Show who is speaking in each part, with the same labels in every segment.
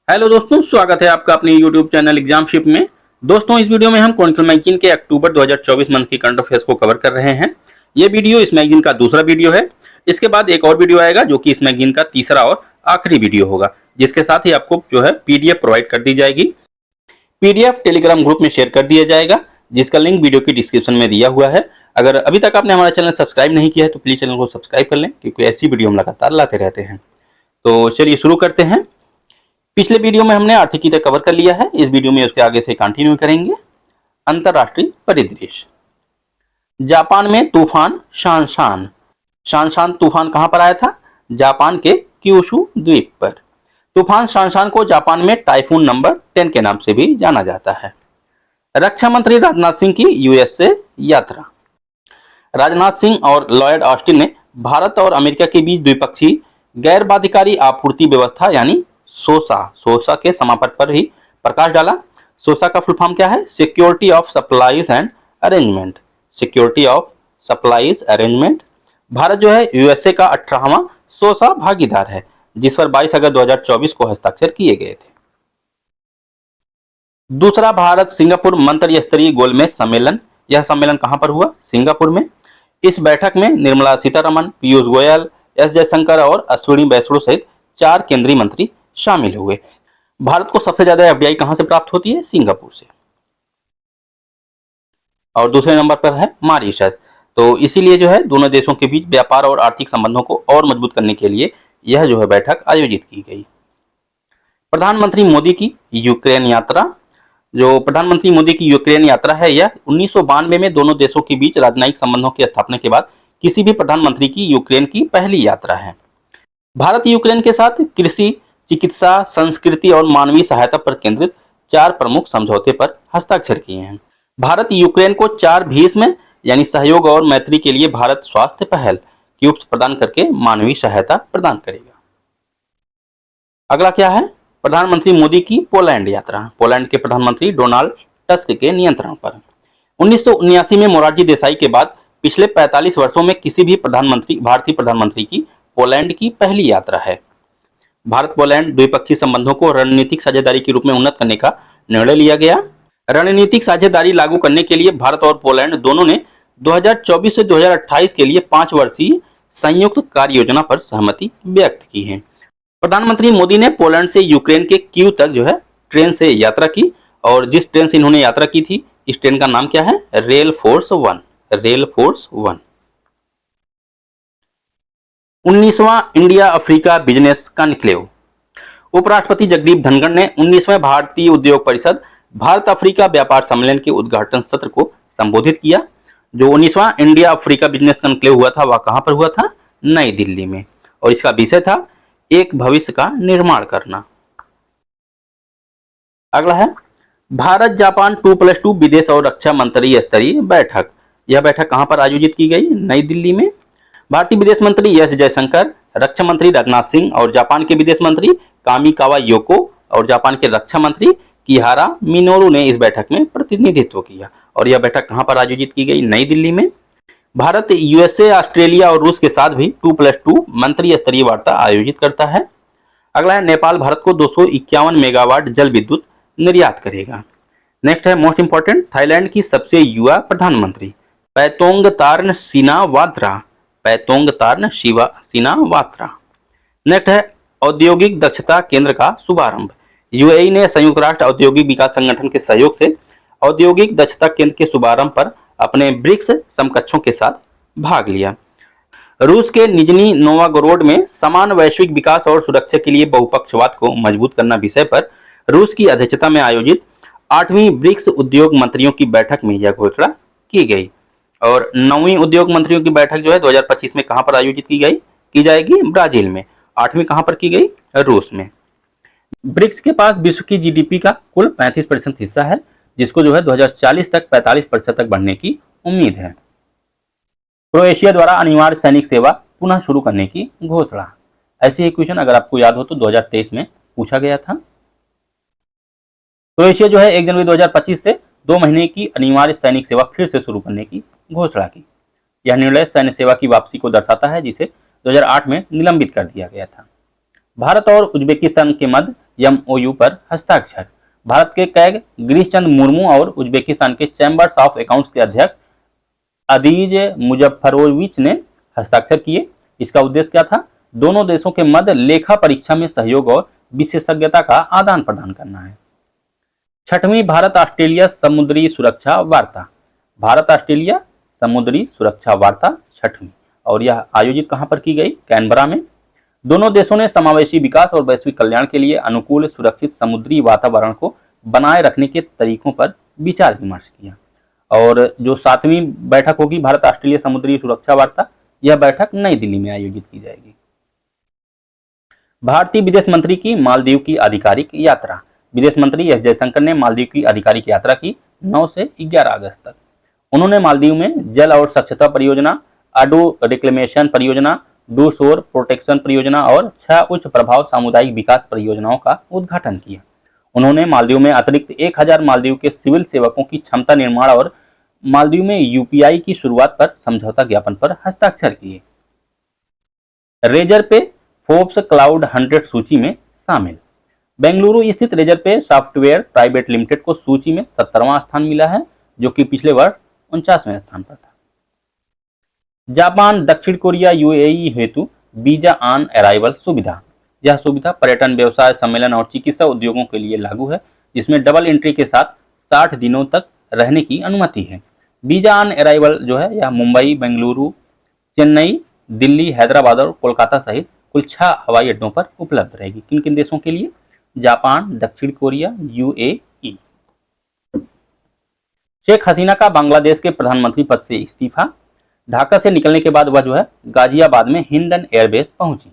Speaker 1: Hello दोस्तों, स्वागत है आपका अपने YouTube चैनल एग्जामशिप में। दोस्तों, इस वीडियो में हम क्रॉनिकल मैगजीन के अक्टूबर 2024 मंथ की करंट अफेयर्स को कवर कर रहे हैं। ये वीडियो इस मैगजीन का दूसरा वीडियो है। इसके बाद एक और वीडियो आएगा जो कि इस मैगजीन का तीसरा और आखिरी वीडियो होगा, जिसके साथ ही आपको जो है PDF प्रोवाइड कर दी जाएगी। PDF टेलीग्राम ग्रुप में शेयर कर दिया जाएगा, जिसका लिंक वीडियो की डिस्क्रिप्शन में दिया हुआ है। अगर अभी तक आपने हमारा चैनल सब्सक्राइब नहीं किया है तो प्लीज चैनल को सब्सक्राइब कर लें, क्योंकि ऐसी वीडियो हम लगातार लाते रहते हैं। तो चलिए शुरू करते हैं। पिछले वीडियो में हमने आर्थिक की कवर कर लिया है। इस वीडियो में उसके आगे से कंटिन्यू करेंगे। अंतरराष्ट्रीय परिदृश्य। जापान में तूफान शानशान। शानशान तूफान कहां पर आया था? जापान के क्यूशु द्वीप पर। तूफान शानशान को जापान में टाइफून नंबर 10 के नाम से भी जाना जाता है। रक्षा मंत्री राजनाथ सिंह की यूएस से यात्रा। राजनाथ सिंह और लॉयड ऑस्टिन ने भारत और अमेरिका के बीच द्विपक्षीय गैर बाध्यकारी आपूर्ति व्यवस्था यानी सोसा के समापन पर ही प्रकाश डाला। सोसा का फुल फॉर्म क्या है? Security of supplies and arrangement. Security of supplies arrangement. Bharat जो है यूएसए का 18वां सोसा भागीदार है, जिस पर 22 अगस्त 2024 को हस्ताक्षर किए गए थे। दूसरा भारत सिंगापुर मंत्री स्तरीय गोलमेज सम्मेलन। यह सम्मेलन कहां पर हुआ? सिंगापुर में। इस बैठक में निर्मला सीतारमण, पीयूष गोयल, एस जयशंकर और अश्विनी वैष्णव सहित 4 केंद्रीय मंत्री शामिल हुए। भारत को सबसे ज्यादा एफडीआई कहां से प्राप्त होती है? सिंगापुर से। और दूसरे नंबर पर है मॉरिशस। तो इसीलिए जो है दोनों देशों के बीच व्यापार और आर्थिक संबंधों को और मजबूत करने के लिए यह जो है बैठक आयोजित की गई। प्रधानमंत्री मोदी की यूक्रेन यात्रा। जो प्रधानमंत्री मोदी की यूक्रेन यात्रा है, यह 1992 में दोनों देशों के बीच राजनयिक संबंधों की स्थापना के बाद किसी भी प्रधानमंत्री की यूक्रेन की पहली यात्रा है। भारत यूक्रेन के साथ कृषि, चिकित्सा, संस्कृति और मानवीय सहायता पर केंद्रित 4 प्रमुख समझौते पर हस्ताक्षर किए हैं। भारत यूक्रेन को 4 भीष्म यानी सहयोग और मैत्री के लिए भारत स्वास्थ्य पहल क्यूब्स प्रदान करके मानवीय सहायता प्रदान करेगा। अगला क्या है? प्रधानमंत्री मोदी की पोलैंड यात्रा। पोलैंड के प्रधानमंत्री डोनाल्ड टस्क के नियंत्रण पर 1979 में मोरारजी देसाई के बाद पिछले 45 वर्षों में किसी भी भारतीय प्रधानमंत्री की पोलैंड की पहली यात्रा है। भारत पोलैंड द्विपक्षीय संबंधों को रणनीतिक साझेदारी के रूप में उन्नत करने का निर्णय लिया गया। रणनीतिक साझेदारी लागू करने के लिए भारत और पोलैंड दोनों ने 2024 से 2028 के लिए 5 वर्षीय संयुक्त कार्य योजना पर सहमति व्यक्त की है। प्रधानमंत्री मोदी ने पोलैंड से यूक्रेन के कीव तक जो है ट्रेन से यात्रा की, और जिस ट्रेन से इन्होंने यात्रा की थी, इस ट्रेन का नाम क्या है? Rail force 1। Rail force 1। 19वां इंडिया अफ्रीका बिजनेस कॉन्क्लेव। उपराष्ट्रपति जगदीप धनखड़ ने 19वें भारतीय उद्योग परिषद भारत अफ्रीका व्यापार सम्मेलन के उद्घाटन सत्र को संबोधित किया। जो 19वां इंडिया अफ्रीका बिजनेस कॉन्क्लेव हुआ था, वह कहां पर हुआ था? नई दिल्ली में। और इसका विषय था एक भविष्य का निर्माण करना। अगला है भारत जापान 2+2 विदेश और रक्षा मंत्री स्तरीय बैठक। यह बैठक कहां पर आयोजित की गई? नई दिल्ली में। भारतीय विदेश मंत्री एस जयशंकर, रक्षा मंत्री राजनाथ सिंह और जापान के विदेश मंत्री कामिकावा योको और जापान के रक्षा मंत्री किहारा मिनोरू ने इस बैठक में प्रतिनिधित्व किया। और यह बैठक कहां पर आयोजित की गई? नई दिल्ली में। भारत यूएसए, ऑस्ट्रेलिया और रूस के साथ भी 2+2 मंत्री स्तरीय वार्ता आयोजित करता है। अगला है नेपाल भारत को 251 मेगावाट जल विद्युत निर्यात करेगा। नेक्स्ट है मोस्ट इंपॉर्टेंट, थाईलैंड की सबसे युवा प्रधानमंत्री पैतोंगतार्न सिनावात्रा। पैतोंगतार्न सिनावात्रा। नेक्स्ट है औद्योगिक दक्षता केंद्र का शुभारंभ। यूएई ने संयुक्त राष्ट्र औद्योगिक विकास संगठन के सहयोग से औद्योगिक दक्षता केंद्र के शुभारंभ पर अपने ब्रिक्स समकक्षों के साथ भाग लिया। रूस के निजनी नोवागोरोड में समान वैश्विक विकास और सुरक्षा के लिए बहुपक्षवाद को मजबूत करना विषय पर रूस की अध्यक्षता में आयोजित 8वीं ब्रिक्स उद्योग मंत्रियों की बैठक में यह घोषणा की गई। और 9वीं उद्योग मंत्रियों की बैठक जो है 2025 में कहां पर आयोजित की जाएगी? ब्राजील में। 8वीं कहां पर की गई? रूस में। ब्रिक्स के पास विश्व की जीडीपी का कुल 35% हिस्सा है, जिसको जो है 2040 तक 45% तक बढ़ने की उम्मीद है। क्रोएशिया द्वारा अनिवार्य सैनिक सेवा पुनः शुरू करने की घोषणा। ऐसी एक क्वेश्चन अगर आपको याद हो तो 2023 में पूछा गया था। क्रोएशिया जो है 1 जनवरी 2025 से 2 महीने की अनिवार्य सैनिक सेवा फिर से शुरू करने की घोषणा की। यह निर्णय सैन्य सेवा की वापसी को दर्शाता है, जिसे 2008 में निलंबित कर दिया गया था। भारत और उज्बेकिस्तान के मध्य MOU पर हस्ताक्षर। भारत के कैग गिरीश चंद्र मुर्मू और उज्बेकिस्तान के चैम्बर्स ऑफ अकाउंट्स के अध्यक्ष अदीज मुजफ्फरोविच ने हस्ताक्षर किए। इसका उद्देश्य क्या था? दोनों देशों के मध्य लेखा परीक्षा में सहयोग और विशेषज्ञता का आदान प्रदान करना है। छठवीं भारत ऑस्ट्रेलिया समुद्री सुरक्षा वार्ता। भारत ऑस्ट्रेलिया समुद्री सुरक्षा वार्ता छठवीं, और यह आयोजित कहां पर की गई? कैनबरा में। दोनों देशों ने समावेशी विकास और वैश्विक कल्याण के लिए अनुकूल सुरक्षित समुद्री वातावरण को बनाए रखने के तरीकों पर विचार विमर्श किया। और जो 7वीं बैठक होगी भारत ऑस्ट्रेलिया समुद्री सुरक्षा वार्ता, यह बैठक नई दिल्ली में आयोजित की जाएगी। भारतीय विदेश मंत्री की मालदीव की आधिकारिक यात्रा। विदेश मंत्री एस जयशंकर ने मालदीव की आधिकारिक यात्रा की 9 से 11 अगस्त तक। उन्होंने मालदीव में जल और स्वच्छता परियोजना, अडू रिक्लेमेशन परियोजना, डू शोर प्रोटेक्शन परियोजना और 6 उच्च प्रभाव सामुदायिक विकास परियोजनाओं का उद्घाटन किया। उन्होंने मालदीव में अतिरिक्त 1000 मालदीव के सिविल सेवकों की क्षमता निर्माण और मालदीव में UPI की शुरुआत पर समझौता ज्ञापन पर हस्ताक्षर किए। रेजर पे फोर्ब्स क्लाउड 100 सूची में शामिल। बेंगलुरु स्थित रेजर पे सॉफ्टवेयर प्राइवेट लिमिटेड को सूची में 17वां स्थान मिला है, जो कि पिछले वर्ष 49वें स्थान पर था। जापान दक्षिण कोरिया UAE हेतु वीजा ऑन अराइवल सुविधा। यह सुविधा पर्यटन, व्यवसाय, सम्मेलन और चिकित्सा उद्योगों के लिए लागू है, जिसमें डबल एंट्री के साथ 60 दिनों तक रहने की अनुमति है। वीजा ऑन अराइवल जो है यह मुंबई, बेंगलुरु, चेन्नई, दिल्ली, हैदराबाद और कोलकाता सहित कुल 6 हवाई अड्डों पर उपलब्ध रहेगी। किन किन देशों के लिए? जापान, दक्षिण कोरिया, UAE। शेख हसीना का बांग्लादेश के प्रधानमंत्री पद से इस्तीफा। ढाका से निकलने के बाद वह जो है गाजियाबाद में हिंडन एयरबेस पहुंची।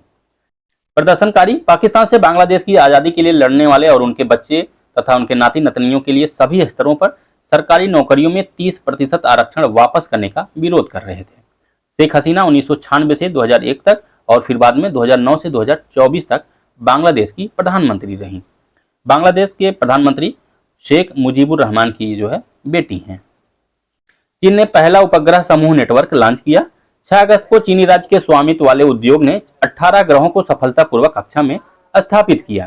Speaker 1: प्रदर्शनकारी पाकिस्तान से बांग्लादेश की आज़ादी के लिए लड़ने वाले और उनके बच्चे तथा उनके नाती नतनियों के लिए सभी स्तरों पर सरकारी नौकरियों में 30% आरक्षण वापस करने का विरोध कर रहे थे। शेख हसीना 1996 से 2001 तक और फिर बाद में 2009 से 2024 तक बांग्लादेश की प्रधानमंत्री रहीं। बांग्लादेश के प्रधानमंत्री शेख मुजीबुर रहमान की जो है बेटी हैं। चीन ने पहला उपग्रह समूह नेटवर्क लॉन्च किया। 6 अगस्त को चीनी राज्य के स्वामित्व वाले उद्योग ने 18 ग्रहों को सफलतापूर्वक कक्षा में स्थापित किया।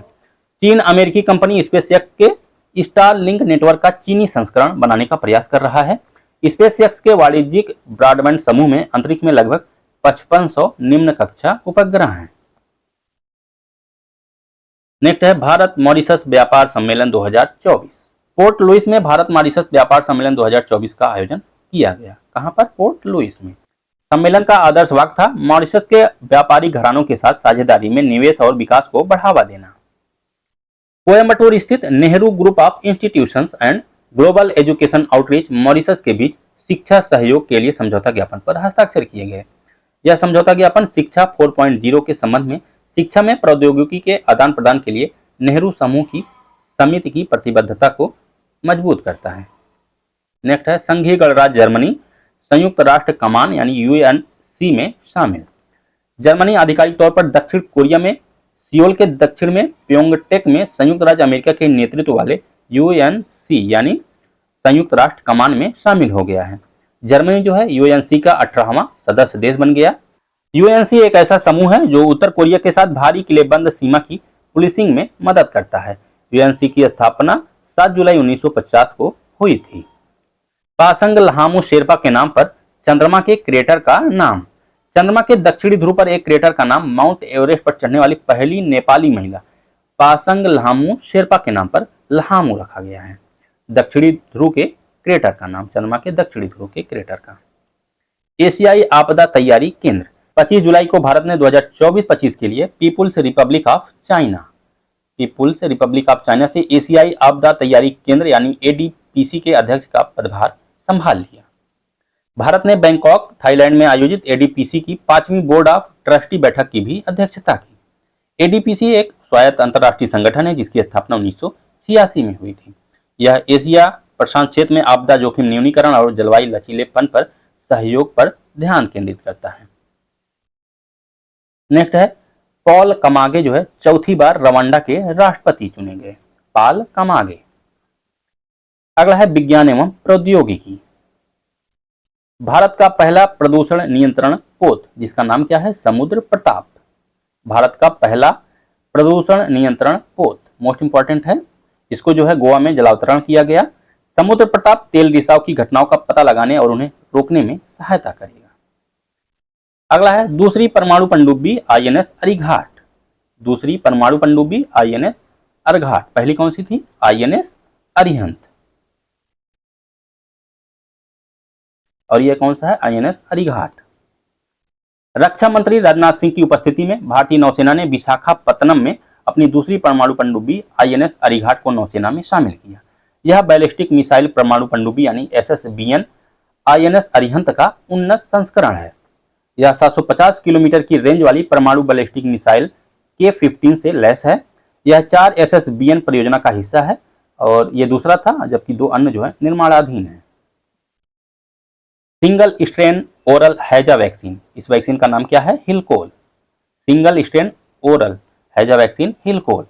Speaker 1: चीन अमेरिकी कंपनी स्पेसएक्स के स्टारलिंक नेटवर्क का चीनी संस्करण बनाने का प्रयास कर रहा है। स्पेसएक्स के वाणिज्यिक ब्रॉडबैंड समूह में अंतरिक्ष में लगभग 5500 निम्न कक्षा उपग्रह हैं। नेक्स्ट है भारत मॉरिशस व्यापार सम्मेलन 2024। पोर्ट लुइस में भारत मॉरिशस व्यापार सम्मेलन 2024 का आयोजन किया गया। कहां पर? पोर्ट लुइस में। सम्मेलन का आदर्श वाक्य था मॉरिशस के व्यापारी घरानों के साथ साझेदारी में निवेश और विकास को बढ़ावा देना। कोयम्बटूर स्थित Nehru group of institutions and global education outreach Mauritius के बीच शिक्षा सहयोग के लिए समझौता ज्ञापन पर हस्ताक्षर किए गए। यह समझौता ज्ञापन शिक्षा 4.0 के संबंध में शिक्षा में प्रौद्योगिकी के आदान प्रदान के लिए नेहरू समूह की समिति की प्रतिबद्धता को मजबूत करता है। नेक्स्ट है संघीय गणराज्य जर्मनी संयुक्त राष्ट्र कमान यानी UNC में शामिल। जर्मनी आधिकारिक तौर पर दक्षिण कोरिया में सियोल के दक्षिण में प्योंगटेक में संयुक्त राज्य अमेरिका के नेतृत्व वाले UNC यानी संयुक्त राष्ट्र कमान में शामिल हो गया है। जर्मनी जो है UNC का 18वां सदस्य देश बन गया। UNC एक ऐसा समूह है जो उत्तर कोरिया के साथ भारी किलेबंद सीमा की पुलिसिंग में मदद करता है। UNC की स्थापना 7 जुलाई 1950 को हुई थी। पासंग लहामू शेरपा के नाम पर चंद्रमा के क्रेटर का नाम। चंद्रमा के दक्षिणी ध्रुव पर एक क्रेटर का नाम माउंट एवरेस्ट पर चढ़ने वाली पहली नेपाली महिला पासंग लहामू शेरपा के नाम पर लहामू रखा गया है। दक्षिणी ध्रुव के क्रेटर का नाम, चंद्रमा के दक्षिणी ध्रुव के क्रेटर का। एशियाई आपदा तैयारी केंद्र। 25 जुलाई को भारत ने 2024-25 के लिए पीपुल्स रिपब्लिक ऑफ चाइना से एशियाई आपदा तैयारी केंद्र यानी ADPC के अध्यक्ष का पदभार संभाल लिया। भारत ने बैंकॉक, थाईलैंड में आयोजित ADPC की 5वीं बोर्ड ऑफ ट्रस्टी बैठक की भी अध्यक्षता की। ADPC एक स्वायत्त अंतर्राष्ट्रीय संगठन है जिसकी स्थापना 1986 में हुई थी। यह एशिया प्रशांत क्षेत्र में आपदा जोखिम न्यूनीकरण और जलवायु लचीलेपन पर सहयोग पर ध्यान केंद्रित करता है। नेक्स्ट है पॉल कमागे जो है चौथी बार रवांडा के राष्ट्रपति चुने गए। पॉल कमागे। अगला है विज्ञान एवं प्रौद्योगिकी। भारत का पहला प्रदूषण नियंत्रण पोत जिसका नाम क्या है? समुद्र प्रताप। भारत का पहला प्रदूषण नियंत्रण पोत मोस्ट इंपॉर्टेंट है। इसको जो है गोवा में जलावतरण किया गया। समुद्र प्रताप तेल रिसाव की घटनाओं का पता लगाने और उन्हें रोकने में सहायता करेगा। अगला है दूसरी परमाणु पनडुब्बी आईएनएस अरिघाट। दूसरी परमाणु पनडुब्बी आईएनएस अरिघाट, पहली कौन सी थी? आईएनएस अरिहंत, और यह कौन सा है? आईएनएस अरिघाट। रक्षा मंत्री राजनाथ सिंह की उपस्थिति में भारतीय नौसेना ने विशाखापत्तनम में अपनी दूसरी परमाणु पनडुब्बी आईएनएस अरिघाट को नौसेना में शामिल किया। यह बैलिस्टिक मिसाइल परमाणु पनडुब्बी यानी एसएसबीएन आईएनएस अरिहंत का उन्नत संस्करण है। यह 750 किलोमीटर की रेंज वाली परमाणु बैलिस्टिक मिसाइल K-15 से लैस है। यह 4 एसएसबीएन परियोजना का हिस्सा है और यह दूसरा था, जबकि 2 अन्य जो है निर्माणाधीन है। सिंगल स्ट्रेन ओरल हैजा वैक्सीन, इस वैक्सीन का नाम क्या है? हिलकोल। सिंगल स्ट्रेन ओरल हैजा वैक्सीन हिलकोल।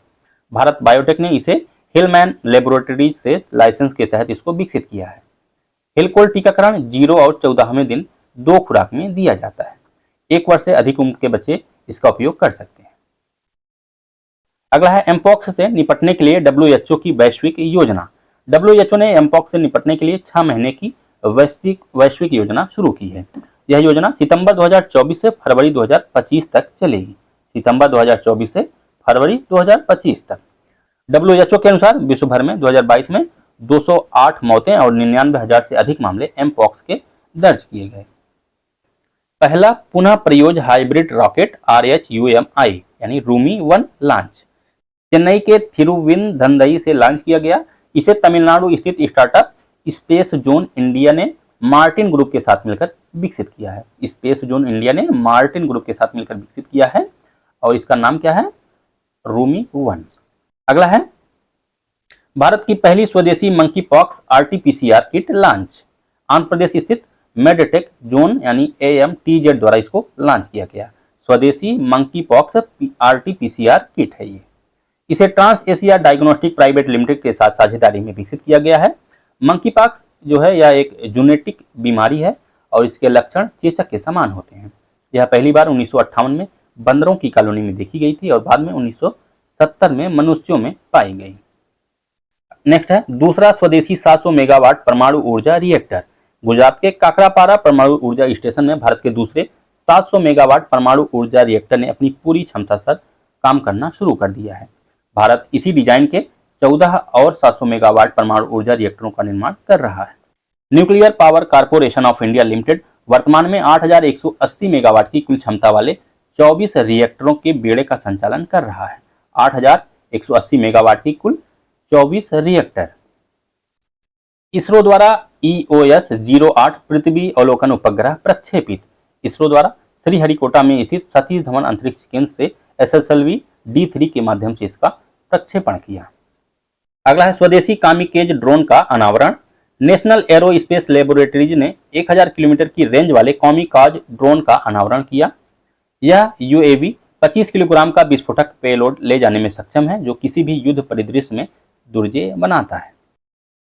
Speaker 1: भारत बायोटेक ने इसे हिलमैन लेबोरेटरीज से लाइसेंस के तहत इसको विकसित किया है। हिलकोल टीकाकरण 0 और 14वें दिन 2 खुराक में दिया जाता है। 1 वर्ष से अधिक उम्र के बच्चे इसका उपयोग कर सकते हैं। अगला है एमपॉक्स से निपटने के लिए WHO की वैश्विक योजना। WHO ने एमपॉक्स से निपटने के लिए 6 महीने की वैश्विक योजना शुरू की है। यह योजना सितंबर 2024 से फरवरी 2025 तक चलेगी। सितंबर 2024 से फरवरी 2025 तक। WHO के अनुसार विश्व भर में 2022 में 208 मौतें और 99,000 से अधिक मामले एमपॉक्स के दर्ज किए गए। पहला पुनः प्रयोज्य हाइब्रिड रॉकेट RHUMI यानी रूमी 1 लॉन्च चेन्नई के थिरुविंदंदई से लॉन्च किया गया। इसे तमिलनाडु स्थित स्टार्टअप स्पेस जोन इंडिया ने मार्टिन ग्रुप के साथ मिलकर विकसित किया है। स्पेस जोन इंडिया ने मार्टिन ग्रुप के साथ मिलकर विकसित किया है और इसका नाम क्या है? रूमी 1। अगला है भारत की पहली स्वदेशी monkey pox RT-PCR kit launch. Andhra Pradesh स्थित मेडटेक जोन यानी AMTZ द्वारा इसको लॉन्च किया गया। स्वदेशी मंकी पॉक्स RT-PCR किट है ये। इसे trans Asia diagnostic private limited के साथ साझेदारी में विकसित किया गया है। मंकी पॉक्स जो है यह एक जेनेटिक बीमारी है और इसके लक्षण चेचक के समान होते हैं। यह पहली बार 1958 में बंदरों की कॉलोनी में देखी गई थी और बाद में 1970 में मनुष्यों में पाई गई। नेक्स्ट है दूसरा स्वदेशी 700 मेगावाट परमाणु ऊर्जा रिएक्टर। गुजरात के काकरापारा परमाणु ऊर्जा स्टेशन में भारत के दूसरे 700 मेगावाट परमाणु ऊर्जा रिएक्टर ने अपनी पूरी क्षमता से काम करना शुरू कर दिया है। भारत इसी डिजाइन के 14 और 700 मेगावाट परमाणु ऊर्जा रिएक्टरों का निर्माण कर रहा है। Nuclear power corporation of India limited वर्तमान में 8,180 मेगावाट की कुल क्षमता वाले 24 रिएक्टरों के बेड़े का संचालन कर रहा है। 8,180 मेगावाट की कुल 24 रिएक्टर। इसरो द्वारा EOS 08 पृथ्वी अवलोकन उपग्रह प्रक्षेपित। इसरो द्वारा श्रीहरिकोटा में स्थित सतीश धवन अंतरिक्ष केंद्र से SSLV D3 के माध्यम से इसका प्रक्षेपण किया। अगला है स्वदेशी कामिकेज ड्रोन का अनावरण। नेशनल एरोस्पेस लेबोरेटरीज ने 1000 किलोमीटर की रेंज वाले कामिकाज ड्रोन का अनावरण किया। यह UAV 25 किलोग्राम का विस्फोटक पेलोड ले जाने में सक्षम है, जो किसी भी युद्ध परिदृश्य में दुर्जेय बनाता है।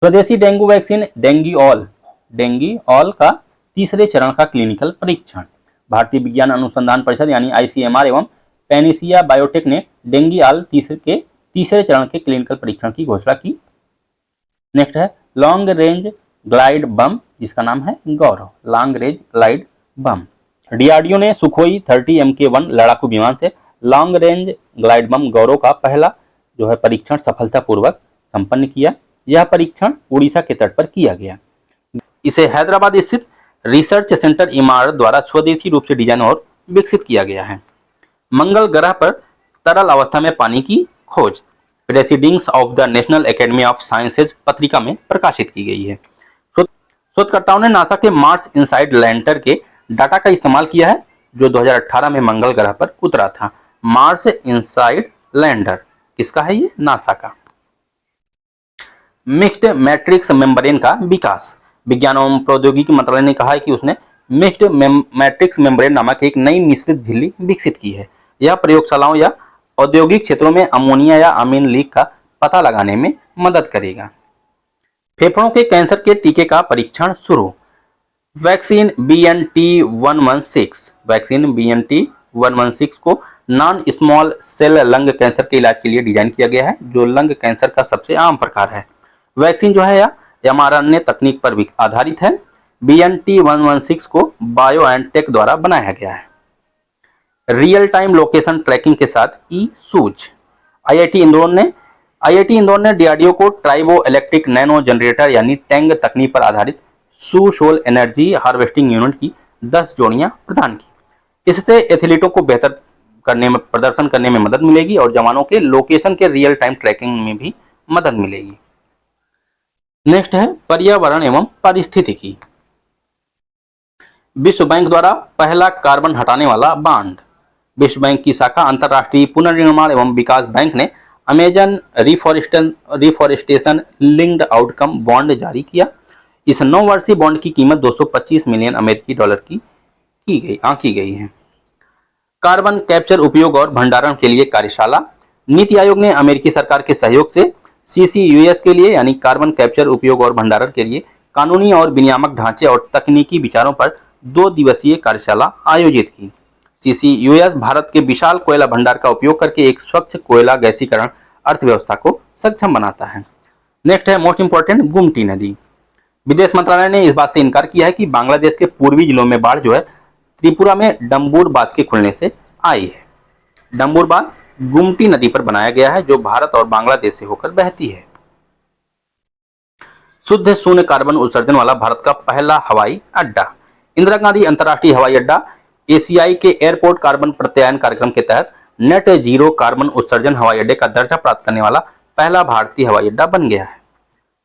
Speaker 1: स्वदेशी डेंगू वैक्सीन डेंगीऑल का तीसरे चरण का क्लिनिकल परीक्षण। भारतीय विज्ञान अनुसंधान परिषद यानी ICMR एवं पैनिसिया बायोटेक ने डेंगीऑल के तीसरे चरण के क्लिनिकल परीक्षण की घोषणा की। नेक्स्ट है लॉन्ग रेंज ग्लाइड बम, जिसका नाम है Gaurav. Long range glide bomb. DRDO ने सुखोई 30 MK1 लड़ाकू विमान से long range glide bomb Gaurav का पहला जो है परीक्षण सफलतापूर्वक संपन्न किया। यह परीक्षण उड़ीसा के तट पर किया गया। इसे हैदराबाद स्थित रिसर्च सेंटर इमारत द्वारा स्वदेशी रूप से डिजाइन और विकसित किया गया है। मंगल ग्रह पर तरल अवस्था में पानी की खोज proceedings of the national academy of sciences पत्रिका में प्रकाशित की गई है। शोधकर्ताओं ने नासा के मार्स इनसाइड लैंडर के डाटा का इस्तेमाल किया है, जो 2018 में मंगल ग्रह पर उतरा था। मार्स इनसाइड लैंडर किसका है? ये नासा का। मिक्स्ड मैट्रिक्स मेम्ब्रेन का विकास। विज्ञान एवं प्रौद्योगिकी मंत्रालय ने कहा है कि उसने मिक्स्ड मैट्रिक्स मेम्ब्रेन नामक एक नई मिश्रित झिल्ली विकसित की है। यह प्रयोगशालाओं या औद्योगिक क्षेत्रों में अमोनिया या अमीन लीक का पता लगाने में मदद करेगा। फेफड़ों के कैंसर के टीके का परीक्षण शुरू। वैक्सीन BNT116 को non small cell lung cancer के इलाज के लिए डिजाइन किया गया है, जो लंग कैंसर का सबसे आम प्रकार है। वैक्सीन जो है या mRNA तकनीक पर भी आधारित है। BNT116 को बायो एंड टेक द्वारा बनाया गया है। रियल टाइम लोकेशन ट्रैकिंग के साथ ई सूज। आईआईटी इंदौर ने डीआरडीओ को ट्राइबो इलेक्ट्रिक नैनो जनरेटर यानी टैंग तकनीक पर आधारित सोल एनर्जी हार्वेस्टिंग यूनिट की 10 जोड़ियां प्रदान की। इससे एथलीटों को बेहतर प्रदर्शन करने में मदद मिलेगी और जवानों के लोकेशन के रियल टाइम ट्रैकिंग में भी मदद मिलेगी। नेक्स्ट है पर्यावरण एवं पारिस्थितिकी। विश्व बैंक द्वारा पहला कार्बन हटाने वाला बॉन्ड। विश्व बैंक की शाखा अंतरराष्ट्रीय पुनर्निर्माण एवं विकास बैंक ने Amazon reforestation linked outcome bond जारी किया। इस 9 वर्षीय बॉन्ड की कीमत 225 मिलियन अमेरिकी डॉलर की आंकी गई है। कार्बन कैप्चर उपयोग और भंडारण के लिए कार्यशाला। नीति आयोग ने अमेरिकी सरकार के सहयोग से CCUS के लिए यानी कार्बन कैप्चर उपयोग और भंडारण के लिए कानूनी और विनियामक ढांचे और तकनीकी विचारों पर 2 दिवसीय कार्यशाला आयोजित की। CCUS भारत के विशाल कोयला भंडार का उपयोग करके एक स्वच्छ कोयला गैसीकरण अर्थव्यवस्था को सक्षम बनाता है। नेक्स्ट है मोस्ट इंपोर्टेंट गुमटी नदी। विदेश मंत्रालय ने इस बात से इनकार किया है कि बांग्लादेश के पूर्वी जिलों में बाढ़ जो है त्रिपुरा में डम्बूर बांध के खुलने से आई है। डम्बूर बांध गुमटी नदी पर बनाया गया है, जो भारत और बांग्लादेश से होकर बहती है। शुद्ध शून्य कार्बन उत्सर्जन वाला भारत का पहला हवाई अड्डा। इंदिरा गांधी अंतर्राष्ट्रीय हवाई अड्डा ACI के एयरपोर्ट कार्बन प्रत्यायन कार्यक्रम के तहत नेट जीरो कार्बन उत्सर्जन हवाई अड्डे का दर्जा प्राप्त करने वाला पहला भारतीय हवाई अड्डा बन गया है।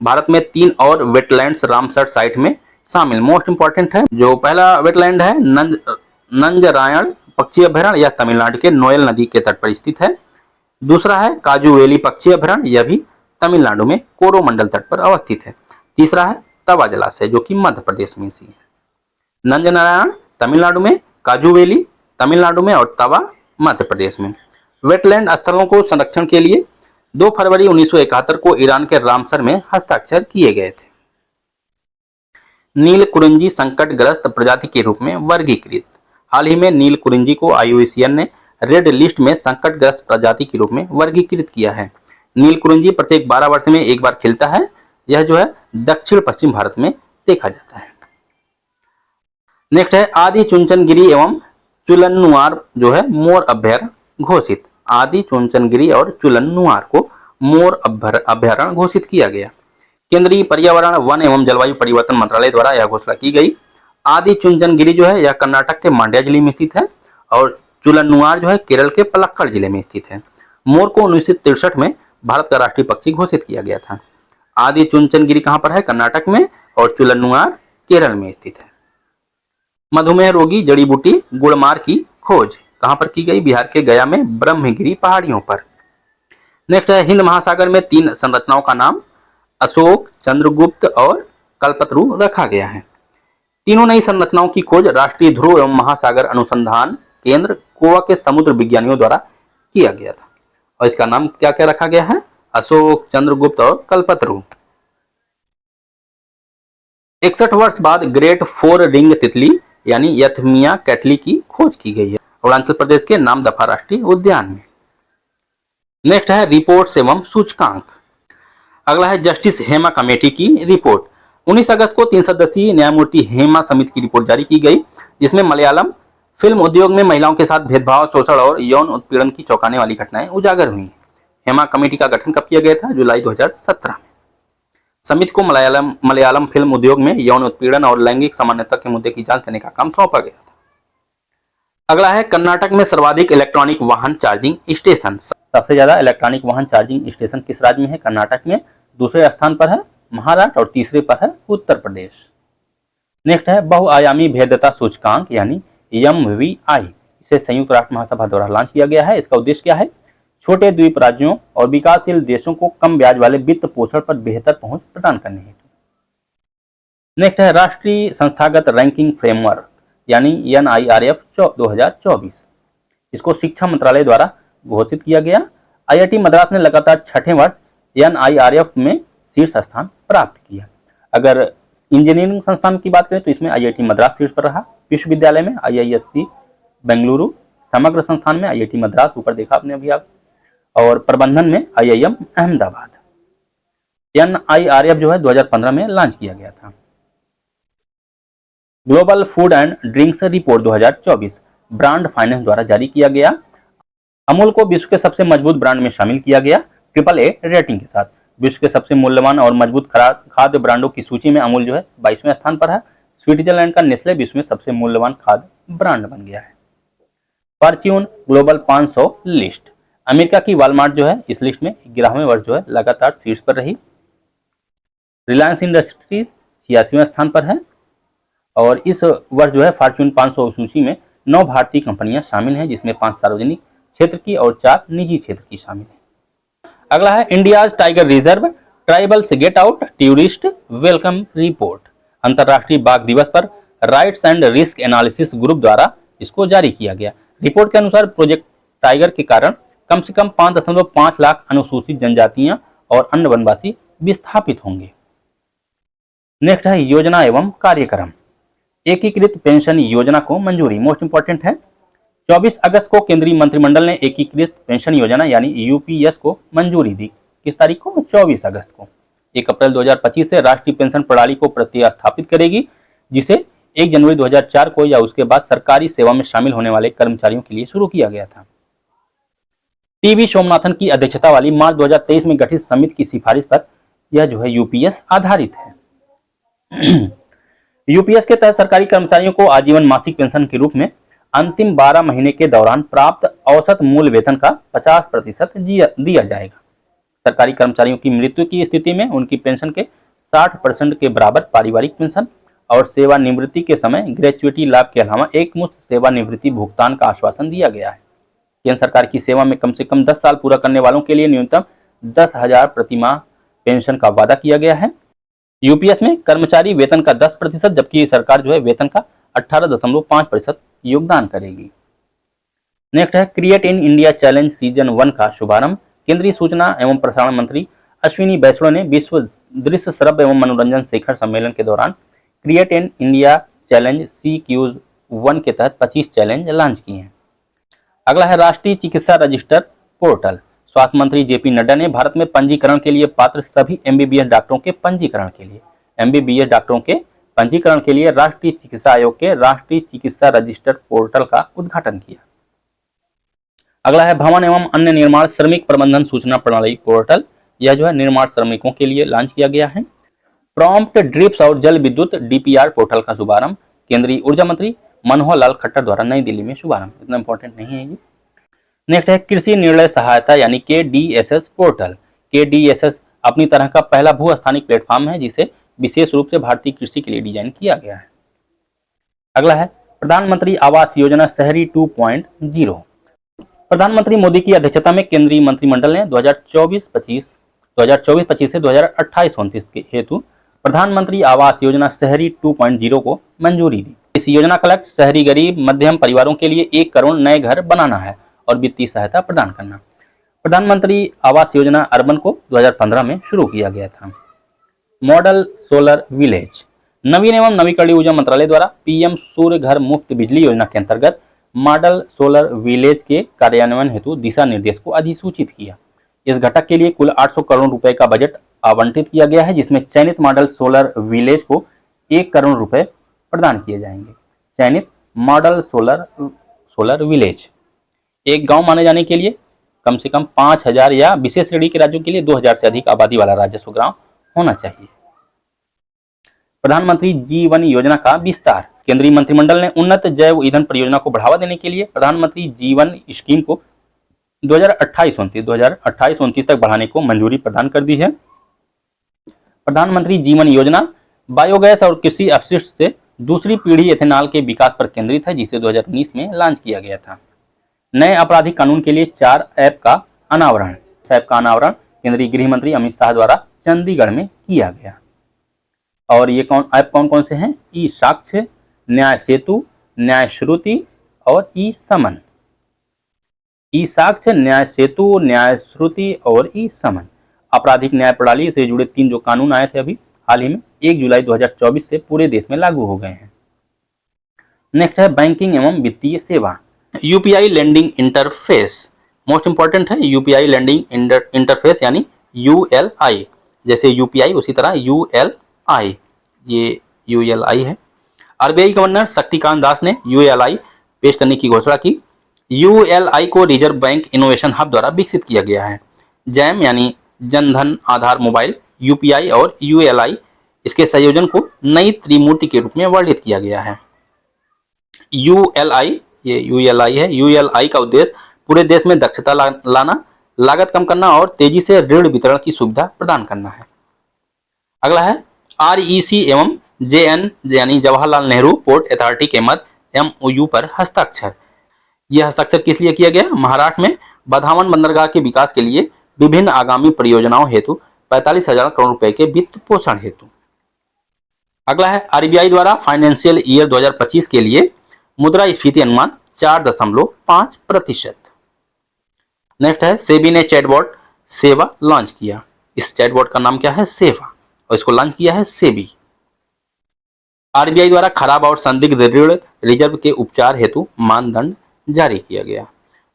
Speaker 1: भारत में 3 और वेटलैंड्स रामसर साइट में शामिल। मोस्ट इंपॉर्टेंट है, जो पहला वेटलैंड है नंजरायण पक्षी अभयारण्य, यह तमिलनाडु के नोयल नदी के तट पर स्थित है। दूसरा है काजूवेली पक्षी अभयारण्य, यह भी तमिलनाडु में कोरोमंडल तट पर अवस्थित है। तीसरा है तवा जलाशय, जो कि मध्य प्रदेश में सी है। नंजनारायण तमिलनाडु में, काजूवेली तमिलनाडु में और तवा मध्य प्रदेश में। वेटलैंड स्थलों को संरक्षण के लिए 2 फरवरी 1971 को ईरान के रामसर में हस्ताक्षर किए गए थे। नील कुरिंजी संकटग्रस्त प्रजाति के रूप में वर्गीकृत। हाल ही में नील कुरिंजी को IUCN ने रेड लिस्ट में संकटग्रस्त प्रजाति के रूप में वर्गीकृत किया है। नील कुरिंजी प्रत्येक 12 वर्ष में एक बार खिलता है। यह जो है दक्षिण पश्चिम भारत में देखा जाता है। नेक्स्ट है आदि चुनचनगिरी एवं चुलन्नुआर जो है मोर अभयारण्य घोषित। आदि चुनचनगिरी और चुलन्नुआर को मोर अभयारण्य घोषित किया गया। केंद्रीय पर्यावरण वन एवं जलवायु परिवर्तन मंत्रालय द्वारा यह घोषणा की गई। आदि चुनचनगिरी जो है यह कर्नाटक के मांड्या जिले में स्थित है और चुलन्नुआर जो है केरल के पलक्कड़ जिले में स्थित है। मोर को 1963 में भारत का राष्ट्रीय पक्षी घोषित किया गया था। आदि चुनचनगिरी कहां पर है? कर्नाटक में, और चुलन्नुआर केरल में स्थित है। मधुमेह रोगी जड़ी बूटी गुड़मार की खोज कहां पर की गई? बिहार के गया में ब्रह्मगिरी पहाड़ियों पर। नेक्स्ट है हिंद महासागर में 3 संरचनाओं का नाम अशोक, चंद्रगुप्त और कल्पतरु रखा गया है। तीनों नई संरचनाओं की खोज राष्ट्रीय ध्रुव एवं महासागर अनुसंधान केंद्र गोवा के समुद्र विज्ञानियों द्वारा किया गया था और इसका नाम क्या क्या रखा गया है? अशोक, चंद्रगुप्त और कल्पतरु। 61 वर्ष बाद ग्रेट 4 रिंग तितली यानी यथमिया कैटली की खोज की गई है अरुणाचल प्रदेश के नामदफा राष्ट्रीय उद्यान में। नेक्स्ट है रिपोर्ट्स एवं सूचकांक। अगला है जस्टिस हेमा कमेटी की रिपोर्ट। 19 अगस्त को 3 सदस्यीय न्यायमूर्ति हेमा समिति की रिपोर्ट जारी की गई, जिसमें मलयालम फिल्म उद्योग में महिलाओं के साथ भेदभाव, शोषण और यौन उत्पीड़न की चौंकाने वाली घटनाएं उजागर हुई। हेमा कमेटी का गठन कब किया गया था? जुलाई 2017 में। समिति को मलयालम फिल्म उद्योग में यौन उत्पीड़न और लैंगिक समानता के मुद्दे की जांच करने का काम सौंपा गया था। अगला है कर्नाटक में सर्वाधिक इलेक्ट्रॉनिक वाहन चार्जिंग स्टेशन। सबसे ज्यादा इलेक्ट्रॉनिक वाहन चार्जिंग स्टेशन किस राज्य में है? कर्नाटक में। दूसरे स्थान पर है महाराष्ट्र और तीसरे पर है उत्तर प्रदेश। नेक्स्ट है बहुआयामी भेद्यता सूचकांक यानी MVI। इसे संयुक्त राष्ट्र महासभा द्वारा लॉन्च किया गया है। इसका उद्देश्य क्या है? छोटे द्वीप राज्यों और विकासशील देशों को कम ब्याज वाले वित्त पोषण पर बेहतर पहुंच प्रदान करने हेतु। नेक्स्ट है राष्ट्रीय संस्थागत रैंकिंग फ्रेमवर्क यानी NIRF 2024। इसको शिक्षा मंत्रालय द्वारा घोषित किया गया। IIT मद्रास ने लगातार 6ठे वर्ष NIRF में शीर्ष स्थान प्राप्त किया। अगर इंजीनियरिंग संस्थान की बात करें तो इसमें IIT मद्रास शीर्ष पर रहा। विश्वविद्यालय में IISc बेंगलुरु समग्र संस्थान में IIT मद्रास, ऊपर देखा आपने अभी आप, और प्रबंधन में IIM अहमदाबाद। NIRF जो है 2015 में लॉन्च किया गया था। Global food and drinks report 2024 brand finance द्वारा जारी किया गया। अमूल को विश्व के सबसे मजबूत ब्रांड में शामिल किया गया AAA रेटिंग के साथ। विश्व के सबसे मूल्यवान और मजबूत खाद्य ब्रांडों की सूची में अमूल जो है 22वें स्थान पर है। स्विट्जरलैंड का नेस्ले विश्व में सबसे मूल्यवान खाद्य ब्रांड बन गया है। फॉर्च्यून ग्लोबल 500 लिस्ट, अमेरिका की वॉलमार्ट जो है इस लिस्ट में 11वें वर्ष जो है लगातार शीर्ष पर रही। रिलायंस इंडस्ट्रीज 86वें स्थान पर है और इस वर्ष जो है फॉर्च्यून 500 सूची में 9 भारतीय कंपनियां शामिल हैं, जिसमें 5 सार्वजनिक क्षेत्र की और 4 निजी क्षेत्र की शामिल है। अगला है India's tiger reserve, tribals get out, tourist welcome report. अंतर्राष्ट्रीय बाघ दिवस पर rights and risk analysis group द्वारा इसको जारी किया गया। रिपोर्ट के अनुसार प्रोजेक्ट टाइगर के कारण कम से कम 5.5 लाख अनुसूचित जनजातियां और अन्य वनवासी विस्थापित होंगे। नेक्स्ट है योजना एवं कार्यक्रम। एकीकृत पेंशन योजना को मंजूरी, मोस्ट इंपॉर्टेंट है। 24 अगस्त को केंद्रीय मंत्रिमंडल ने एकीकृत पेंशन योजना यानी यूपीएस को मंजूरी दी। किस तारीख को? 24 अगस्त को। 1 अप्रैल 2025 से राष्ट्रीय पेंशन प्रणाली को प्रतिस्थापित करेगी, जिसे 1 जनवरी 2004 को या उसके बाद सरकारी सेवा में शामिल होने वाले कर्मचारियों के लिए शुरू किया गया था। टीवी सोमनाथन की अध्यक्षता वाली मार्च 2023 में गठित समिति की सिफारिश पर यह जो है यूपीएस आधारित है। यूपीएस के तहत सरकारी कर्मचारियों को आजीवन मासिक पेंशन के रूप में अंतिम 12 महीने के दौरान प्राप्त औसत मूल वेतन का 50% दिया जाएगा। सरकारी कर्मचारियों की मृत्यु की स्थिति में उनकी पेंशन के 60% के बराबर पारिवारिक पेंशन और सेवानिवृत्ति के समय ग्रेच्युइटी लाभ के अलावा एक मुफ्त सेवानिवृत्ति भुगतान का आश्वासन दिया गया है। केंद्र सरकार की सेवा में कम से कम 10 साल पूरा करने वालों के लिए न्यूनतम 10,000 प्रतिमाह पेंशन का वादा किया गया है। यूपीएस में कर्मचारी वेतन का 10%, जबकि सरकार जो है वेतन का 18.5% योगदान करेगी। नेक्स्ट है create in India challenge season 1 का शुभारंभ। केंद्रीय सूचना एवं प्रसारण मंत्री अश्विनी वैष्णव ने विश्व दृश्य श्रव्य एवं मनोरंजन शिखर सम्मेलन के दौरान create in India challenge CQ1 के तहत 25 चैलेंज लॉन्च किए हैं। अगला है राष्ट्रीय चिकित्सा रजिस्टर पोर्टल। स्वास्थ्य मंत्री JP नड्डा ने भारत में पंजीकरण के लिए पात्र सभी MBBS डॉक्टरों के पंजीकरण के लिए राष्ट्रीय चिकित्सा आयोग के राष्ट्रीय चिकित्सा रजिस्टर पोर्टल का उद्घाटन किया। अगला है भवन एवं अन्य निर्माण श्रमिक प्रबंधन सूचना प्रणाली पोर्टल। यह जो है निर्माण श्रमिकों के लिए लॉन्च किया गया है। प्रॉम्प्ट ड्रिप्स और जल विद्युत DPR पोर्टल का शुभारंभ केंद्रीय ऊर्जा मंत्री मनोहर लाल खट्टर द्वारा नई दिल्ली में शुभारंभ। इतना इंपॉर्टेंट नहीं है ये। नेक्स्ट है कृषि निर्णय सहायता यानी KDSS पोर्टल। KDSS अपनी तरह का पहला भू-स्थानिक प्लेटफॉर्म है, जिसे विशेष रूप से भारतीय कृषि के लिए डिजाइन किया गया है। अगला है प्रधानमंत्री आवास योजना शहरी 2.0। प्रधानमंत्री मोदी की अध्यक्षता में केंद्रीय मंत्रिमंडल ने 2024-25 से 2028-29 के हेतु प्रधानमंत्री आवास योजना शहरी 2.0 को मंजूरी दी। इस योजना का लक्ष्य शहरी गरीब मध्यम परिवारों के लिए 1 करोड़ नए घर बनाना है और वित्तीय सहायता प्रदान करना। प्रधानमंत्री आवास योजना अर्बन को 2015 में शुरू किया गया था। Model solar village. नवीन एवं नवीकरणीय ऊर्जा मंत्रालय द्वारा PM सूर्य घर मुफ्त बिजली योजना के अंतर्गत मॉडल सोलर विलेज के कार्यान्वयन हेतु दिशा निर्देश को अधिसूचित किया। इस घटक के लिए कुल 800 करोड़ रुपए का बजट आवंटित किया गया है, जिसमें चयनित मॉडल सोलर विलेज को 1 करोड़ रुपए प्रदान किए जाएंगे। चयनित मॉडल सोलर विलेज एक गांव माने जाने के लिए कम से कम 5,000 या विशेष श्रेणी के राज्यों के लिए 2,000 से अधिक आबादी वाला राजस्व ग्राम होना चाहिए। प्रधानमंत्री जीवन योजना का विस्तार। केंद्रीय मंत्रिमंडल ने उन्नत जैव ईंधन परियोजना को बढ़ावा देने के लिए प्रधानमंत्री जीवन स्कीम को 2028-29 तक बढ़ाने को मंजूरी प्रदान कर दी है। प्रधानमंत्री जीवन योजना बायोगैस और कृषि अपशिष्ट से दूसरी पीढ़ी एथेनॉल के विकास पर केंद्रित है, जिसे 2019 में लॉन्च किया गया था। नए आपराधिक कानून के लिए 4 ऐप का अनावरण। इस ऐप का अनावरण केंद्रीय गृह मंत्री अमित शाह द्वारा चंडीगढ़ में किया गया। और ये ऐप कौन कौन से हैं? ई साक्ष्य, न्याय सेतु, न्याय श्रुति और ई समन। ई साक्ष्य, न्याय सेतु, न्याय श्रुति और ई समन आपराधिक न्याय प्रणाली से जुड़े 3 जो कानून आए थे अभी हाल ही में 1 जुलाई 2024 से पूरे देश में लागू हो गए हैं। नेक्स्ट है बैंकिंग एवं वित्तीय सेवा। UPI lending interface most important है। यूपीआई लेंडिंग इंटरफेस यानी यूएलआई, जैसे यूपीआई उसी तरह यूएलआई, ये यूएलआई है। आरबीआई गवर्नर शक्तिकांत दास ने यूएलआई पेश करने की घोषणा की। यूएलआई को रिजर्व बैंक इनोवेशन हब द्वारा विकसित किया गया है। जैम यानी जनधन आधार मोबाइल, यूपीआई और यूएलआई इसके संयोजन को नई त्रिमूर्ति के रूप में वर्णित किया गया है। यूएलआई, ये यूएलआई है। यूएलआई का उद्देश्य पूरे देश में दक्षता लाना, लागत कम करना और तेजी से ऋण वितरण की सुविधा प्रदान करना है। अगला है आरईसी एवं जेएन यानी जवाहरलाल नेहरू पोर्ट अथॉरिटी के मध्य एमओयू पर हस्ताक्षर। यह हस्ताक्षर किस लिए किया गया? महाराष्ट्र में बधावन बंदरगाह के विकास के लिए विभिन्न आगामी परियोजनाओं हेतु 45,000 करोड़ रुपए के वित्त पोषण हेतु। अगला है आरबीआई द्वारा फाइनेंशियल ईयर 2025 के लिए मुद्रास्फीति अनुमान 4.5%। नेक्स्ट है सेबी ने चैटबॉट सेवा लॉन्च किया। इस चैटबॉट का नाम क्या है? सेवा, और इसको लॉन्च किया है सेबी। आरबीआई द्वारा खराब और संदिग्ध ऋण रिजर्व के उपचार हेतु मानदंड जारी किया गया।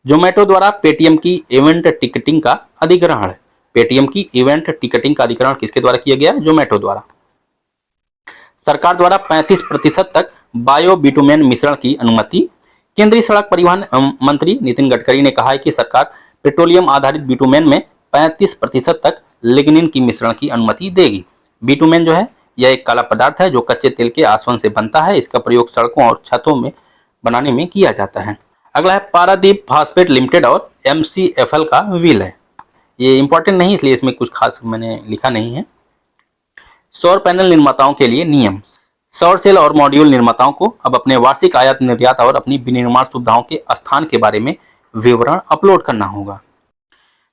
Speaker 1: जोमेटो द्वारा पेटीएम की इवेंट टिकटिंग का अधिग्रहण। पेटीएम की इवेंट टिकटिंग का अधिग्रहण किसके द्वारा किया गया? जोमेटो द्वारा। सरकार द्वारा 35% तक बायो बिटुमेन मिश्रण की अनुमति। केंद्रीय सड़क परिवहन मंत्री नितिन गडकरी ने कहा है कि सरकार पेट्रोलियम आधारित बिटुमेन में 35% तक लिग्निन की मिश्रण की अनुमति देगी। बिटुमेन जो है यह एक काला पदार्थ है जो कच्चे तेल के आसवन से बनता है। इसका प्रयोग सड़कों और छतों में बनाने में किया जाता है। अगला है पारादीप फास्फेट लिमिटेड और एमसीएफएल का विलय है। ये इंपॉर्टेंट नहीं इसलिए इसमें कुछ खास मैंने लिखा नहीं है। सौर पैनल निर्माताओं के लिए नियम। सौर सेल और मॉड्यूल निर्माताओं को अब अपने वार्षिक आयात निर्यात और अपनी विनिर्माण सुविधाओं के स्थान के बारे में विवरण अपलोड करना होगा।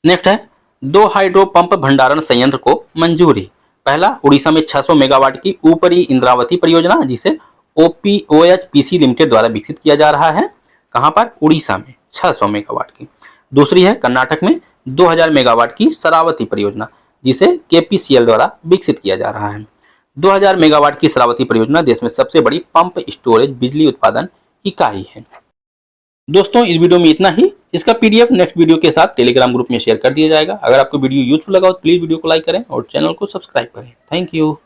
Speaker 1: नेक्स्ट है 2 हाइड्रो पंप भंडारण संयंत्र को मंजूरी। पहला उड़ीसा में 600 मेगावाट की ऊपरी इंद्रावती परियोजना जिसे ओएचपीसी लिमिटेड द्वारा विकसित किया जा रहा है। कहां पर? उड़ीसा में 600 मेगावाट की। दूसरी है कर्नाटक में 2000 मेगावाट की शरावती परियोजना जिसे केपीसीएल द्वारा विकसित किया जा रहा है। 2000 मेगावाट की शरावती परियोजना देश में सबसे बड़ी पंप स्टोरेज बिजली उत्पादन इकाई है। दोस्तों इस वीडियो में इतना ही। इसका पीडीएफ नेक्स्ट वीडियो के साथ टेलीग्राम ग्रुप में शेयर कर दिया जाएगा। अगर आपको वीडियो यूजफुल लगा हो तो प्लीज वीडियो को लाइक करें और चैनल को सब्सक्राइब करें। Thank you.